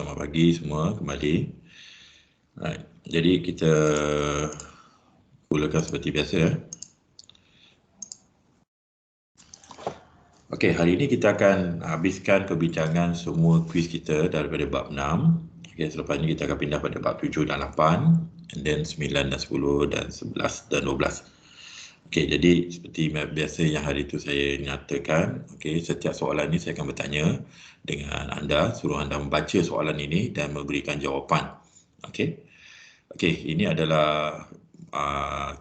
Selamat pagi semua kembali. Right. Jadi kita mulakan seperti biasa. Okey, hari ini kita akan habiskan perbincangan semua kuis kita daripada bab 6. Okey, selepas ini kita akan pindah pada bab 7 dan 8, and then 9 dan 10 dan 11 dan 12. Okey, jadi seperti biasa yang hari itu saya nyatakan, okey, setiap soalan ini saya akan bertanya dengan anda, suruh anda membaca soalan ini dan memberikan jawapan. Okey. Okey, ini adalah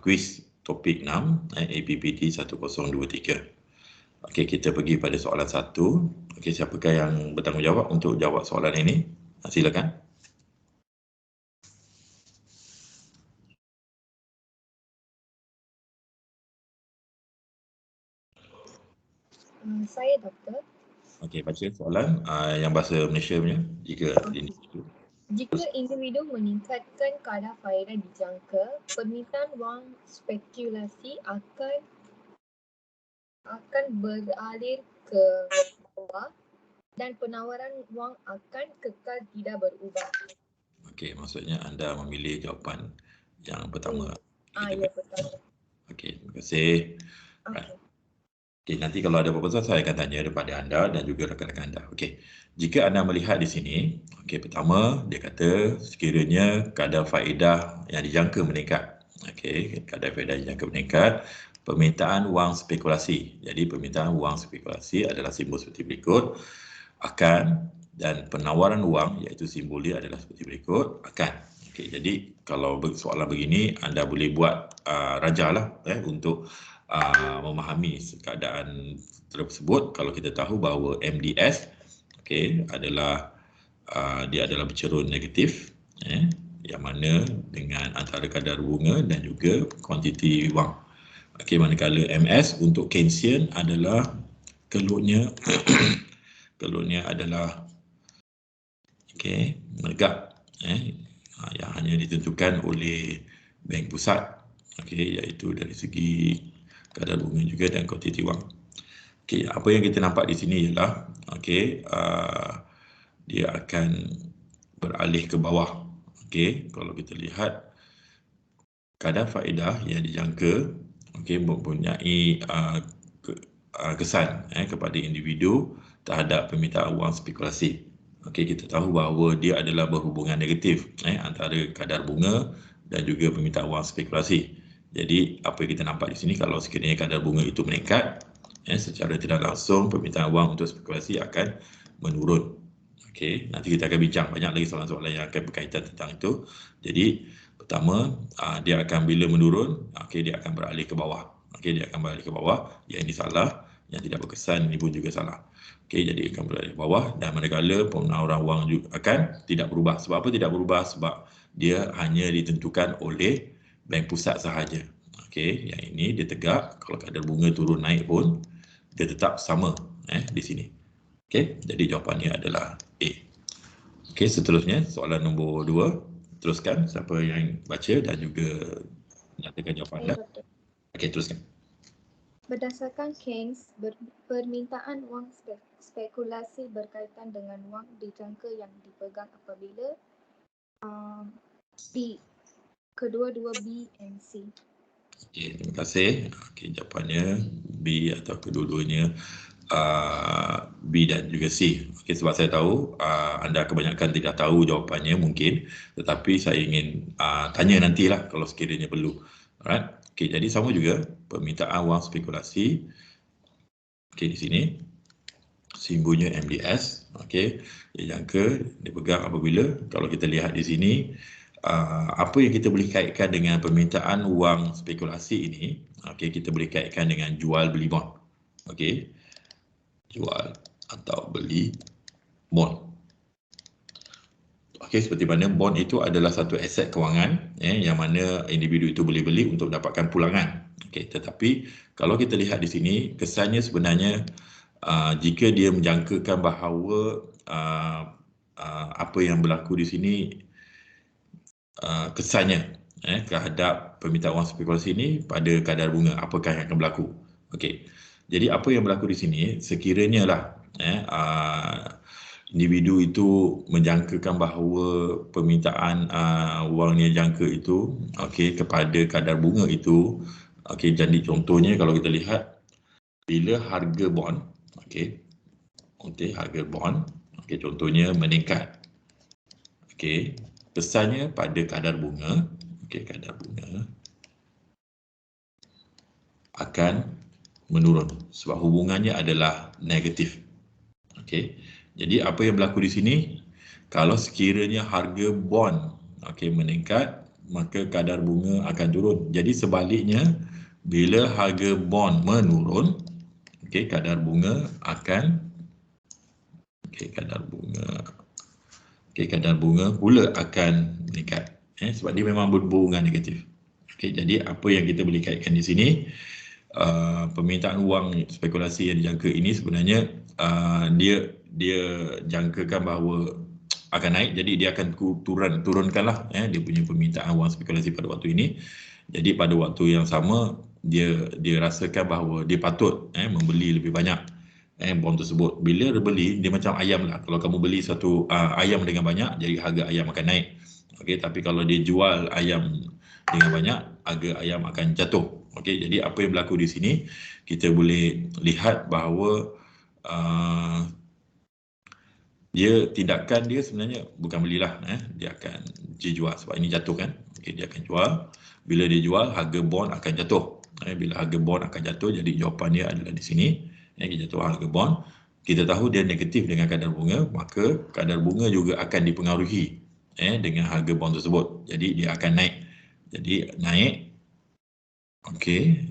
kuis topik 6, APPT 1023. Okey, kita pergi pada soalan 1. Okey, siapakah yang bertanggungjawab untuk jawab soalan ini? Silakan. Saya doktor. Okey, baca soalan yang bahasa Malaysia punya jika individu. Jika individu meningkatkan kadar faedah dijangka, permintaan wang spekulasi akan beralih ke bawah dan penawaran wang akan kekal tidak berubah. Okey, maksudnya anda memilih jawapan yang pertama. Ya, pertama. Okey, terima kasih. Right. Okey, nanti kalau ada apa-apa saya akan tanya kepada anda dan juga rakan-rakan anda. Okey, jika anda melihat di sini, okey, pertama dia kata sekiranya kadar faedah yang dijangka meningkat. Okey, kadar faedah yang dijangka meningkat, permintaan wang spekulasi. Jadi permintaan wang spekulasi adalah simbol seperti berikut, akan, dan penawaran wang iaitu simbol dia adalah seperti berikut, akan. Okey, jadi kalau soalan begini anda boleh buat rajalah untuk memahami keadaan tersebut. Kalau kita tahu bahawa MDS adalah dia adalah bercerun negatif, yang mana dengan antara kadar bunga dan juga kuantiti wang. Manakala MS untuk Keynesian adalah kelutnya kelutnya adalah menegak, yang hanya ditentukan oleh Bank Pusat, iaitu dari segi kadar bunga juga dan kuantiti wang. Apa yang kita nampak di sini ialah dia akan beralih ke bawah. Kalau kita lihat kadar faedah yang dijangka mempunyai kesan kepada individu terhadap permintaan wang spekulasi. Kita tahu bahawa dia adalah berhubungan negatif antara kadar bunga dan juga permintaan wang spekulasi. Jadi apa yang kita nampak di sini, kalau sekiranya kadar bunga itu meningkat, secara tidak langsung permintaan wang untuk spekulasi akan menurun. Nanti kita akan bincang banyak lagi soalan-soalan yang akan berkaitan tentang itu. Jadi pertama, dia akan bila menurun, dia akan beralih ke bawah. Dia akan beralih ke bawah. Yang ini salah, yang tidak berkesan ini pun juga salah. Jadi akan beralih ke bawah, dan manakala penawaran wang juga akan tidak berubah. Sebab apa tidak berubah? Sebab dia hanya ditentukan oleh Bank Pusat sahaja. Yang ini dia tegak, kalau kadar bunga turun naik pun dia tetap sama di sini. Jadi jawapannya adalah A. Seterusnya soalan nombor 2. Teruskan siapa yang baca dan juga nyatakan jawapan anda. Teruskan. Berdasarkan Keynes, permintaan wang spekulasi berkaitan dengan wang dijangka yang dipegang apabila B, kedua-dua B and C. Terima kasih. Jawapannya B atau kedua-duanya B dan juga C. Sebab saya tahu anda kebanyakan tidak tahu jawapannya mungkin, tetapi saya ingin tanya nantilah kalau sekiranya perlu. Alright. Jadi sama juga permintaan wang spekulasi. Di sini simbolnya MDS. Dia jangka dipegang apabila, kalau kita lihat di sini, apa yang kita boleh kaitkan dengan permintaan wang spekulasi ini, kita boleh kaitkan dengan jual beli bond. Jual atau beli bond. Seperti mana bond itu adalah satu aset kewangan yang mana individu itu boleh beli untuk dapatkan pulangan. Tetapi kalau kita lihat di sini, kesannya sebenarnya jika dia menjangkakan bahawa apa yang berlaku di sini, kesannya terhadap permintaan wang spekulasi ini pada kadar bunga, apakah yang akan berlaku. Jadi apa yang berlaku di sini, sekiranya lah individu itu menjangkakan bahawa permintaan wang yang jangka itu kepada kadar bunga itu, jadi contohnya kalau kita lihat bila harga bond harga bond contohnya meningkat, kesannya pada kadar bunga kadar bunga akan menurun sebab hubungannya adalah negatif. Jadi apa yang berlaku di sini, kalau sekiranya harga bond meningkat, maka kadar bunga akan turun. Jadi sebaliknya, bila harga bond menurun, kadar bunga akan kadar bunga pula akan meningkat. Sebab dia memang berhubungan negatif. Jadi apa yang kita boleh kaitkan di sini, permintaan wang spekulasi yang dijangka ini sebenarnya dia jangkakan bahawa akan naik, jadi dia akan turunkanlah dia punya permintaan wang spekulasi pada waktu ini. Jadi pada waktu yang sama dia rasakan bahawa dia patut membeli lebih banyak bond tersebut. Bila dia beli, dia macam ayam lah. Kalau kamu beli satu ayam dengan banyak, jadi harga ayam akan naik. Tapi kalau dia jual ayam dengan banyak, harga ayam akan jatuh. Jadi apa yang berlaku di sini, kita boleh lihat bahawa tindakan dia sebenarnya bukan belilah, dia akan jual sebab ini jatuh kan. Dia akan jual. Bila dia jual, harga bond akan jatuh. Bila harga bond akan jatuh, jadi jawapan dia adalah di sini. Dia jatuh harga bond. Kita tahu dia negatif dengan kadar bunga, maka kadar bunga juga akan dipengaruhi dengan harga bond tersebut. Jadi dia akan naik. Jadi naik.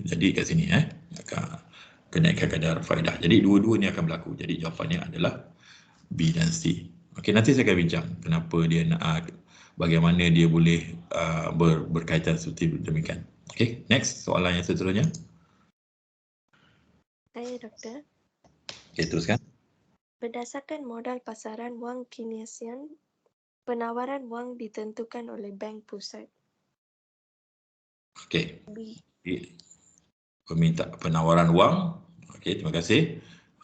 Jadi kat sini kenaikan kadar faedah. Jadi dua-dua ni akan berlaku. Jadi jawapannya adalah B dan C. Nanti saya akan bincang kenapa dia nak, bagaimana dia boleh berkaitan seperti demikian. Next, soalan yang seterusnya. Saya Doktor. Teruskan. Berdasarkan modal pasaran wang Keynesian, penawaran wang ditentukan oleh bank pusat. B. Penawaran wang. Terima kasih.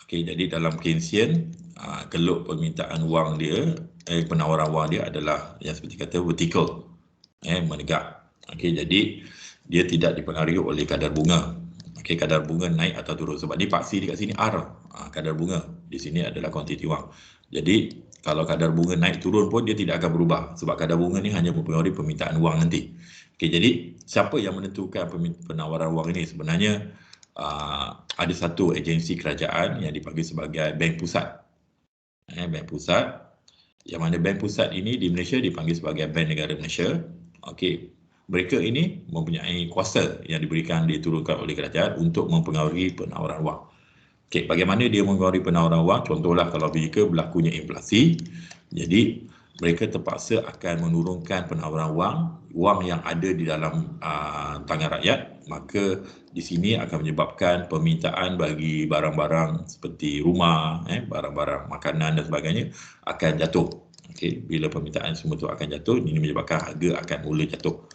Jadi dalam Keynesian, keluk permintaan wang dia, penawaran wang dia adalah yang seperti kata vertical, menegak. Jadi dia tidak dipengaruhi oleh kadar bunga. Kadar bunga naik atau turun sebab dia paksi dekat sini R, kadar bunga. Di sini adalah kuantiti wang. Jadi kalau kadar bunga naik turun pun dia tidak akan berubah sebab kadar bunga ni hanya mempengaruhi permintaan wang nanti. Jadi siapa yang menentukan penawaran wang ini? Sebenarnya ada satu agensi kerajaan yang dipanggil sebagai bank pusat. Bank pusat, yang mana bank pusat ini di Malaysia dipanggil sebagai Bank Negara Malaysia. Mereka ini mempunyai kuasa yang diberikan, diturunkan oleh kerajaan untuk mempengaruhi penawaran wang. Bagaimana dia mempengaruhi penawaran wang? Contohlah kalau jika berlakunya inflasi, jadi mereka terpaksa akan menurunkan penawaran wang yang ada di dalam tangan rakyat, maka di sini akan menyebabkan permintaan bagi barang-barang seperti rumah, barang-barang makanan dan sebagainya akan jatuh. Bila permintaan semua itu akan jatuh, ini menyebabkan harga akan mula jatuh.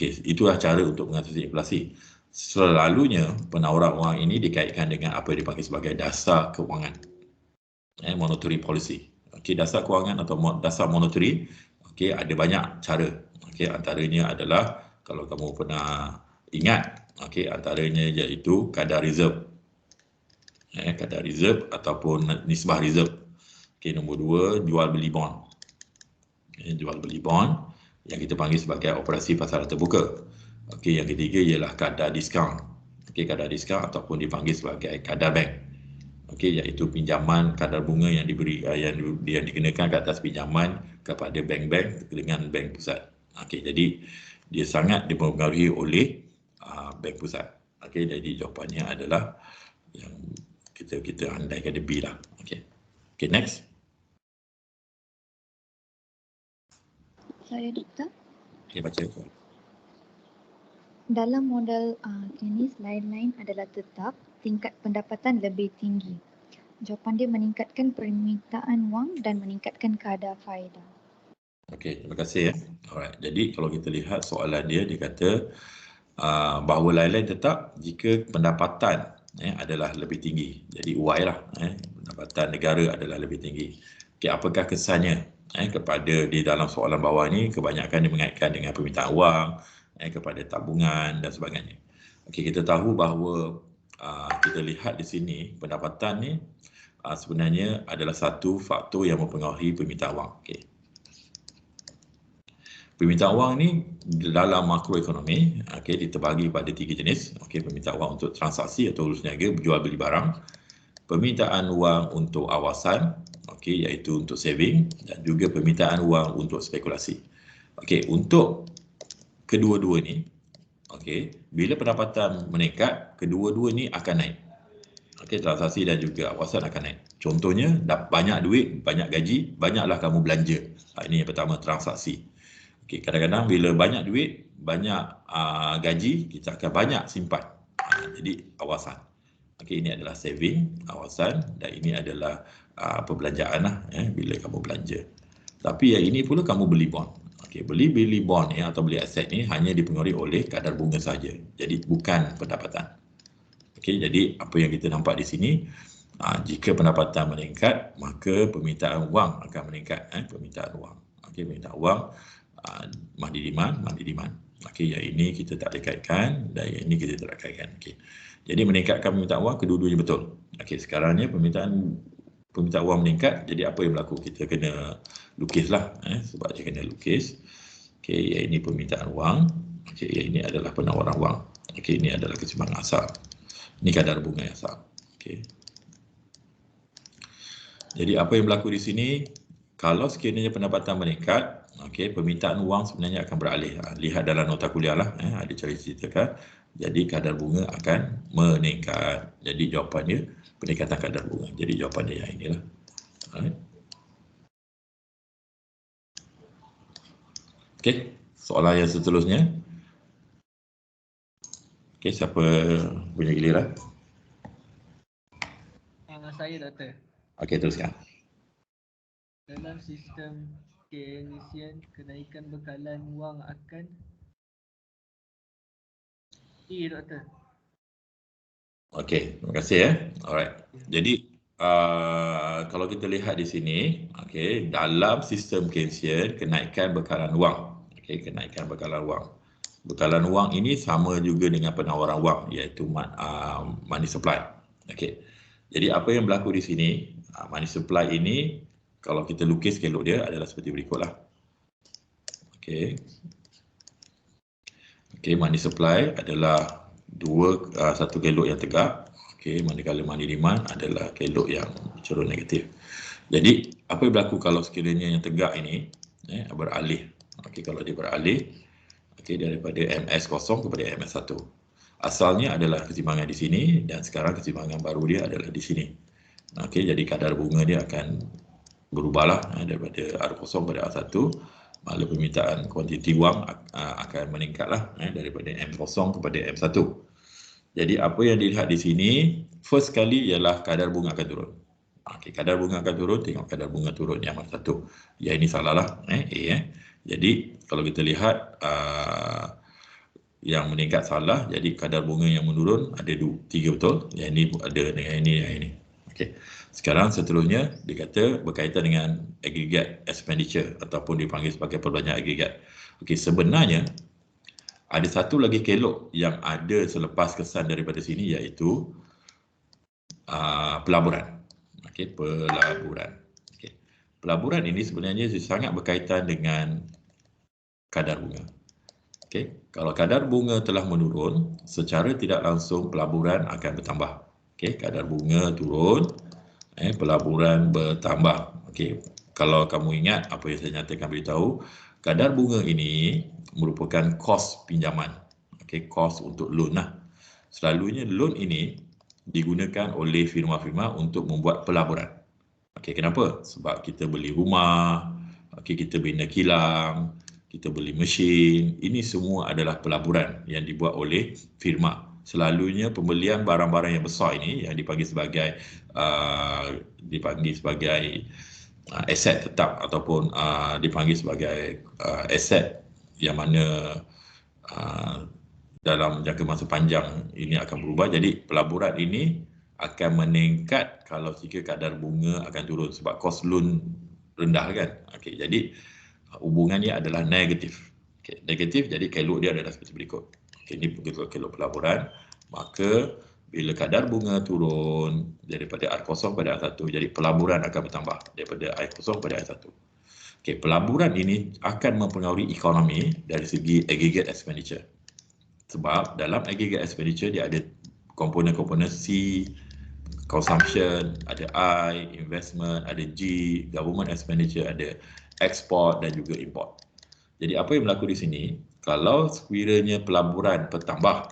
Itulah cara untuk mengatasi inflasi. Selalunya penawaran wang ini dikaitkan dengan apa yang dipanggil sebagai dasar kewangan, monetary policy. Dasar kewangan atau dasar monetary, ada banyak cara. Antaranya adalah, kalau kamu pernah ingat, antaranya iaitu kadar reserve. Kadar reserve ataupun nisbah reserve. Nombor 2, jual beli bond. Jual beli bond yang kita panggil sebagai operasi pasaran terbuka. Yang ketiga ialah kadar diskaun. Kadar diskaun ataupun dipanggil sebagai kadar bank. Iaitu pinjaman kadar bunga yang diberi yang dikenakan ke atas pinjaman kepada bank-bank dengan bank pusat. Jadi dia sangat dipengaruhi oleh bank pusat. Jadi jawapannya adalah yang kita andaikan dia B lah. Next. Saya Doktor. Baca. Dalam model Keynes, lain-lain adalah tetap, tingkat pendapatan lebih tinggi. Jawapan dia meningkatkan permintaan wang dan meningkatkan kadar faedah. Terima kasih. Alright. Jadi kalau kita lihat soalan dia kata bahawa lain-lain tetap jika pendapatan adalah lebih tinggi. Jadi Y lah, pendapatan negara adalah lebih tinggi. Okey, apakah kesannya kepada di dalam soalan bawah ni kebanyakan dia mengaitkan dengan permintaan wang, kepada tabungan dan sebagainya. Okey, kita tahu bahawa kita lihat di sini pendapatan ni sebenarnya adalah satu faktor yang mempengaruhi permintaan wang. Okey. Permintaan wang ni dalam makroekonomi diterbagi pada 3 jenis. Okey, permintaan wang untuk transaksi atau urus niaga, berjual beli barang. Permintaan wang untuk awasan, okey, iaitu untuk saving, dan juga permintaan wang untuk spekulasi. Okey, untuk kedua-dua ni, okey, bila pendapatan meningkat, kedua-dua ni akan naik. Okey, transaksi dan juga awasan akan naik. Contohnya, banyak duit, banyak gaji, banyaklah kamu belanja. Ini yang pertama, transaksi. Okey, kadang-kadang bila banyak duit, banyak gaji, kita akan banyak simpan. Jadi awasan. Okey, ini adalah saving, awasan, dan ini adalah perbelanjaan lah, bila kamu belanja. Tapi yang ini pula kamu beli bond. Okey, beli bond atau beli aset ni hanya dipengaruhi oleh kadar bunga saja. Jadi bukan pendapatan. Okey, jadi apa yang kita nampak di sini, jika pendapatan meningkat, maka permintaan wang akan meningkat. Permintaan wang. Okey, permintaan wang, mahdi demand. Okey, yang ini kita tak ada kaitkan dan yang ini kita tak ada kaitkan. Okey. Jadi meningkatkan permintaan wang, kedua-duanya betul. Okey, sekarang ni permintaan wang meningkat, jadi apa yang berlaku? Kita kena lukislah, sebab dia kena lukis. Okey, yang ini permintaan wang. Okey, yang ini adalah penawaran wang. Okey, ini adalah keseimbangan asal. Ini kadar bunga asal. Okey. Jadi apa yang berlaku di sini? Kalau sekiranya pendapatan meningkat, okey, permintaan wang sebenarnya akan beralih. Lihat dalam nota kuliah lah, ada ceritakan. Jadi kadar bunga akan meningkat. Jadi jawapannya peningkatan kadar bunga. Jadi jawapannya yang inilah. Okey, soalan yang seterusnya. Okey, siapa punya giliran? Saya, Doktor. Okey, teruskan. Dalam sistem Keynesian, kenaikan bekalan wang akan Doktor. Okey, terima kasih Alright. Jadi kalau kita lihat di sini, okey, dalam sistem Keynesian, kenaikan bekalan wang. Okey, kenaikan bekalan wang. Bekalan wang ini sama juga dengan penawaran wang, iaitu money supply. Okey. Jadi apa yang berlaku di sini, money supply ini kalau kita lukis kelok dia adalah seperti berikutlah. Okey. Okey, money supply adalah satu kelok yang tegak. Okey, manakala money demand adalah kelok yang bercerun negatif. Jadi apa yang berlaku kalau sekiranya yang tegak ini beralih? Okey, kalau dia beralih, okey, daripada MS0 kepada MS1. Asalnya adalah keseimbangan di sini dan sekarang keseimbangan baru dia adalah di sini. Okey, jadi kadar bunga dia akan berubahlah daripada R0 kepada R1. Maka permintaan kuantiti wang akan meningkatlah daripada M0 kepada M1. Jadi apa yang dilihat di sini, first kali ialah kadar bunga akan turun. Okey, kadar bunga akan turun, tengok kadar bunga turun yang mana satu. Yang ini salahlah, A. Jadi kalau kita lihat yang meningkat salah, jadi kadar bunga yang menurun ada 3 betul. Yang ini ada dengan ini, yang ini. Okey. Sekarang seterusnya dikata berkaitan dengan aggregate expenditure ataupun dipanggil sebagai perbelanjaan agregat. Okey, sebenarnya ada satu lagi kelok yang ada selepas kesan daripada sini, iaitu pelaburan. Okey, pelaburan. Okey. Pelaburan ini sebenarnya sangat berkaitan dengan kadar bunga. Okey, kalau kadar bunga telah menurun, secara tidak langsung pelaburan akan bertambah. Okey, kadar bunga turun, pelaburan bertambah. Okey, kalau kamu ingat apa yang saya nyatakan beritahu, kadar bunga ini merupakan kos pinjaman. Okey, kos untuk loan lah. Selalunya loan ini digunakan oleh firma-firma untuk membuat pelaburan. Okey, kenapa? Sebab kita beli rumah, okey, kita bina kilang, kita beli mesin, ini semua adalah pelaburan yang dibuat oleh firma. Selalunya pembelian barang-barang yang besar ini yang dipanggil sebagai aset tetap ataupun dipanggil sebagai aset yang mana dalam jangka masa panjang ini akan berubah. Jadi pelaburan ini akan meningkat kalau jika kadar bunga akan turun sebab kos loan rendah kan. Okey, jadi hubungannya adalah negatif. Okey, negatif jadi kelok dia adalah seperti berikut. Okey, ini kelok pelaburan, maka bila kadar bunga turun daripada R0 pada R1, jadi pelaburan akan bertambah daripada R0 pada R1. Okey, pelaburan ini akan mempengaruhi ekonomi dari segi aggregate expenditure. Sebab dalam aggregate expenditure dia ada komponen-komponen C, consumption, ada I, investment, ada G, government expenditure, ada export dan juga import. Jadi apa yang berlaku di sini, kalau sekiranya pelaburan bertambah,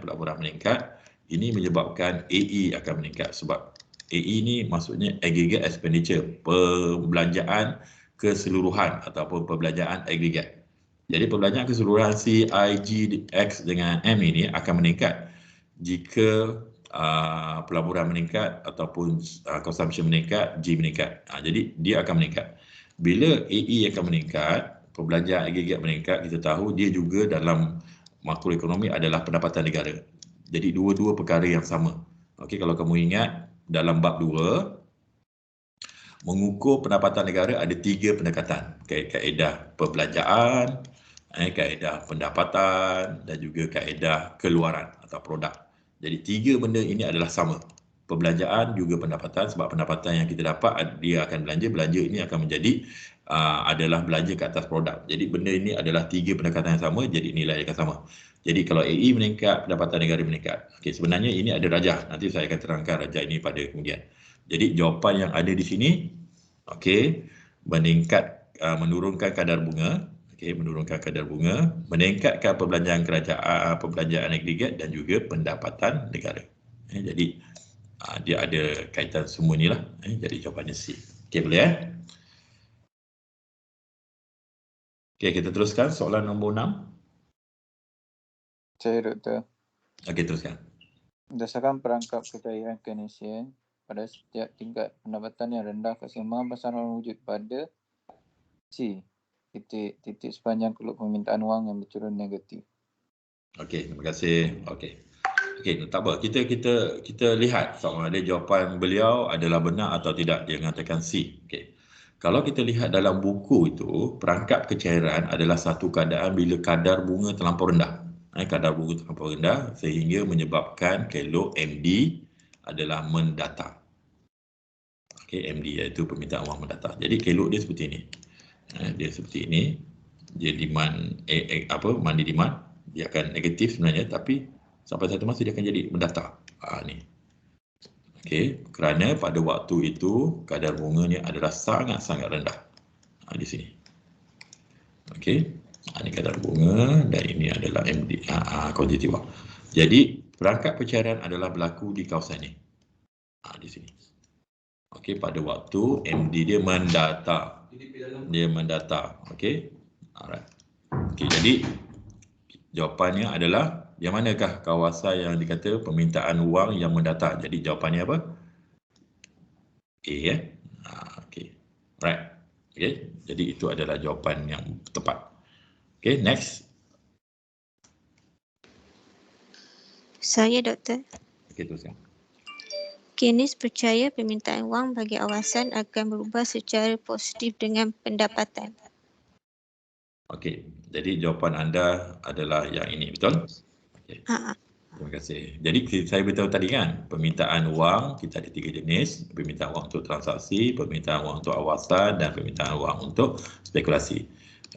pelaburan meningkat, ini menyebabkan AE akan meningkat sebab AE ni maksudnya aggregate expenditure, perbelanjaan keseluruhan ataupun perbelanjaan aggregate. Jadi perbelanjaan keseluruhan C, I, G, X dengan M ini akan meningkat jika pelaburan meningkat ataupun consumption meningkat, G meningkat. Jadi dia akan meningkat. Bila AE akan meningkat, perbelanjaan aggregate meningkat, kita tahu dia juga dalam makroekonomi adalah pendapatan negara. Jadi dua-dua perkara yang sama. Okey, kalau kamu ingat dalam bab 2, mengukur pendapatan negara ada 3 pendekatan. Kaedah perbelanjaan, kaedah pendapatan dan juga kaedah keluaran atau produk. Jadi 3 benda ini adalah sama. Perbelanjaan juga pendapatan, sebab pendapatan yang kita dapat dia akan belanja ini akan menjadi adalah belanja ke atas produk. Jadi benda ini adalah 3 pendekatan yang sama, jadi nilai akan sama. Jadi kalau AE meningkat, pendapatan negara meningkat. Okey, sebenarnya ini ada rajah. Nanti saya akan terangkan rajah ini pada kemudian. Jadi jawapan yang ada di sini, okey, menurunkan kadar bunga, menurunkan kadar bunga, meningkatkan perbelanjaan kerajaan, perbelanjaan aggregate dan juga pendapatan negara. Jadi dia ada kaitan semua ni lah. Jadi jawapannya C. Okey, boleh Okey, kita teruskan soalan nombor 6. Saya Doktor. Okey, teruskan. Berdasarkan perangkap kekayaan Keynesian, pada setiap tingkat pendapatan yang rendah, keseimbangan pasaran wujud pada C. Titik sepanjang keluk permintaan wang yang berturun negatif. Okey, terima kasih. Okey, tak apa. Kita lihat sama ada jawapan beliau adalah benar atau tidak. Dia mengatakan C. Okey. Kalau kita lihat dalam buku itu, perangkap kecairan adalah satu keadaan bila kadar bunga terlampau rendah. Kadar bunga terlampau rendah sehingga menyebabkan kelok MD adalah mendatar. Okey, MD iaitu permintaan wang mendatar. Jadi kelok dia seperti ini. Dia seperti ini. Dia demand money demand, dia akan negatif sebenarnya, tapi sampai satu masa dia akan jadi mendatar. Ni. Okey, kerana pada waktu itu kadar bunganya adalah sangat-sangat rendah. Di sini. Okey, ini kadar bunga dan ini adalah MD, quantity wang. Jadi perangkap pencairan adalah berlaku di kawasan ini. Di sini. Okey, pada waktu MD dia mendatar. Okey. Alright. Okey, jadi jawapannya adalah yang manakah kawasan yang dikata permintaan wang yang mendatar? Jadi jawapannya apa? A ya. Okey. Right. Okey. Jadi itu adalah jawapan yang tepat. Okey, next. Saya Doktor. Okey, teruskan. Keynes percaya permintaan wang bagi awasan akan berubah secara positif dengan pendapatan. Okey, jadi jawapan anda adalah yang ini, betul? Okay. Terima kasih. Jadi saya beritahu tadi kan, permintaan wang kita ada 3 jenis, permintaan wang untuk transaksi, permintaan wang untuk awasan dan permintaan wang untuk spekulasi.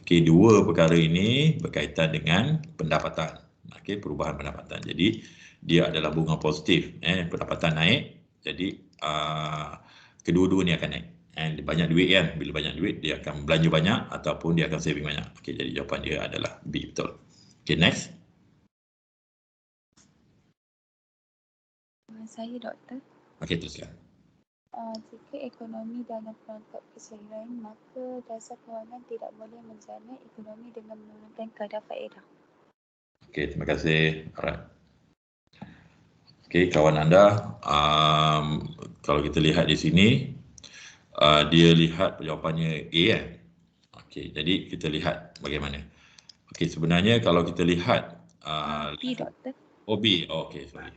Okey, 2 perkara ini berkaitan dengan pendapatan. Okey, perubahan pendapatan. Jadi dia adalah bunga positif, pendapatan naik. Jadi kedua-dua ni akan naik. Banyak duit kan, bila banyak duit dia akan belanja banyak ataupun dia akan saving banyak. Okey, jadi jawapan dia adalah B, betul. Okey, next. Saya Doktor. Okey, teruskan. Jika ekonomi dalam perangkap keseharian, maka dasar kewangan tidak boleh menjana ekonomi dengan menurunkan kadar faedah. Okey, terima kasih. Alright. Okey, kawan anda, kalau kita lihat di sini, dia lihat jawapannya A kan? Okey, jadi kita lihat bagaimana. Okey, sebenarnya kalau kita lihat B, Doktor. Oh, B. Oh, okey, sorry.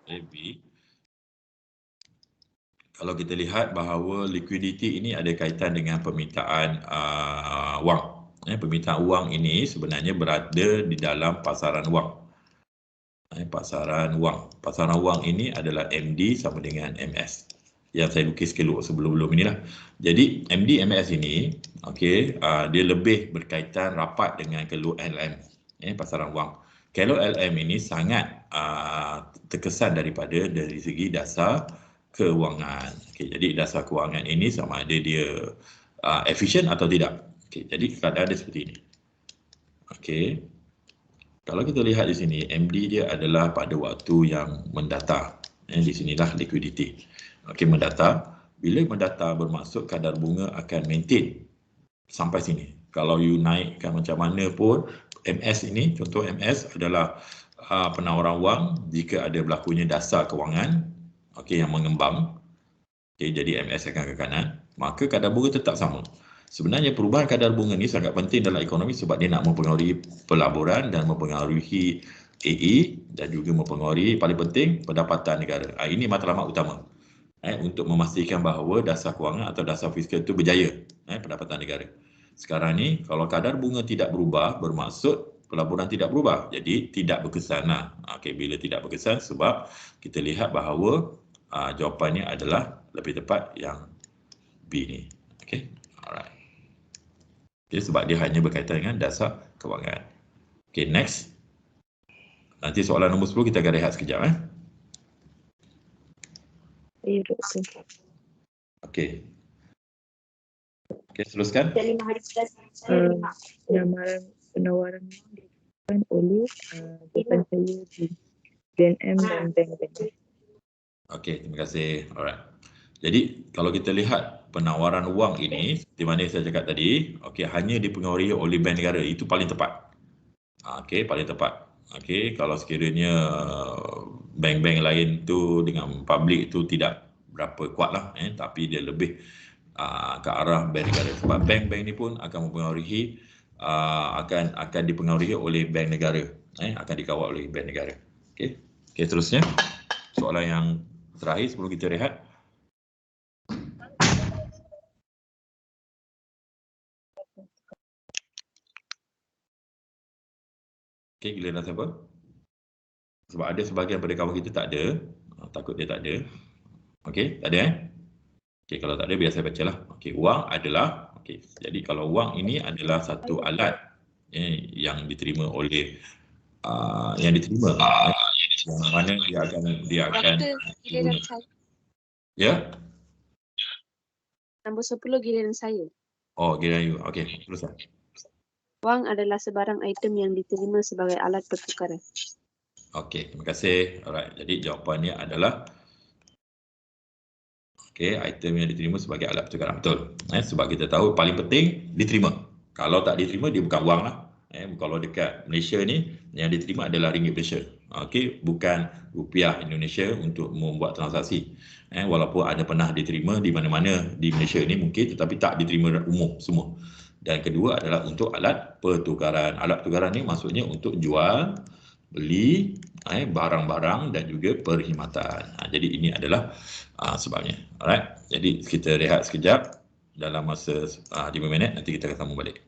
B. kalau kita lihat bahawa liquidity ini ada kaitan dengan permintaan wang. Permintaan wang ini sebenarnya berada di dalam pasaran wang. Pasaran wang. Pasaran wang ini adalah MD sama dengan MS. Yang saya lukis sebelum-belum inilah. Jadi MD MS ini, okey, dia lebih berkaitan rapat dengan keluk LM, pasaran wang. Keluk LM ini sangat terkesan dari segi dasar kewangan. Okay, jadi dasar kewangan ini sama ada dia efisien atau tidak. Okay, jadi keadaan dia seperti ini. Okay. Kalau kita lihat di sini, MD dia adalah pada waktu yang mendata. Di sinilah liquidity. Okay, mendata. Bila mendata bermaksud kadar bunga akan maintain sampai sini. Kalau you naikkan macam mana pun, MS ini, contoh MS adalah penawaran wang jika ada berlakunya dasar kewangan, okay, yang mengembang. Okay, jadi MS akan ke kanan, maka kadar bunga tetap sama. Sebenarnya perubahan kadar bunga ni sangat penting dalam ekonomi sebab dia nak mempengaruhi pelaburan dan mempengaruhi AE dan juga mempengaruhi paling penting pendapatan negara. Ini matlamat utama untuk memastikan bahawa dasar kewangan atau dasar fiskal itu berjaya, pendapatan negara. Sekarang ni kalau kadar bunga tidak berubah bermaksud pelaburan tidak berubah. Jadi tidak berkesan lah. Okay, bila tidak berkesan sebab kita lihat bahawa jawapannya adalah lebih tepat yang B ni. Okay, alright. Okay, sebab dia hanya berkaitan dengan dasar kewangan. Okay, next. Nanti soalan nombor 10 kita akan rehat sekejap. Ya, Doktor. Okay. Okay, teruskan. Lamaran penawaran dilakukan oleh depan saya di BNM dan bank-bank. Okay, terima kasih. Alright. Jadi kalau kita lihat penawaran wang ini, seperti mana saya cakap tadi, okay, hanya dipengaruhi oleh bank negara, itu paling tepat. Okay, paling tepat. Okay, kalau sekiranya bank-bank lain tu dengan public tu tidak berapa kuat lah, tapi dia lebih ke arah bank negara. Sebab bank-bank ni pun akan mempengaruhi, akan dipengaruhi oleh bank negara, akan dikawal oleh bank negara. Okay, okay, terusnya soalan yang terakhir sebelum kita rehat. Okay, giliran siapa? Sebab ada sebahagian pada kawan kita tak ada. Takut dia tak ada. Okay, tak ada Okay, kalau tak ada biar saya baca lah. Okay, wang adalah, okay, jadi kalau wang ini adalah satu alat yang diterima oleh, yang diterima. Yang mana dia akan Giliran saya. Ya? Nombor 10 giliran saya. Oh, giliran you. Okay, teruskan. Wang adalah sebarang item yang diterima sebagai alat pertukaran. Okey, terima kasih. Alright, jadi jawapannya adalah okey, item yang diterima sebagai alat pertukaran. Betul. Sebab kita tahu paling penting diterima. Kalau tak diterima dia bukan wang lah. Kalau dekat Malaysia ni yang diterima adalah ringgit Malaysia. Okey, bukan rupiah Indonesia untuk membuat transaksi. Walaupun ada pernah diterima di mana-mana di Malaysia ni mungkin, tetapi tak diterima umum semua. Dan kedua adalah untuk alat pertukaran. Alat pertukaran ni maksudnya untuk jual, beli barang-barang dan juga perkhidmatan. Jadi ini adalah sebabnya. Alright. Jadi kita rehat sekejap dalam masa 5 minit, nanti kita akan sambung balik.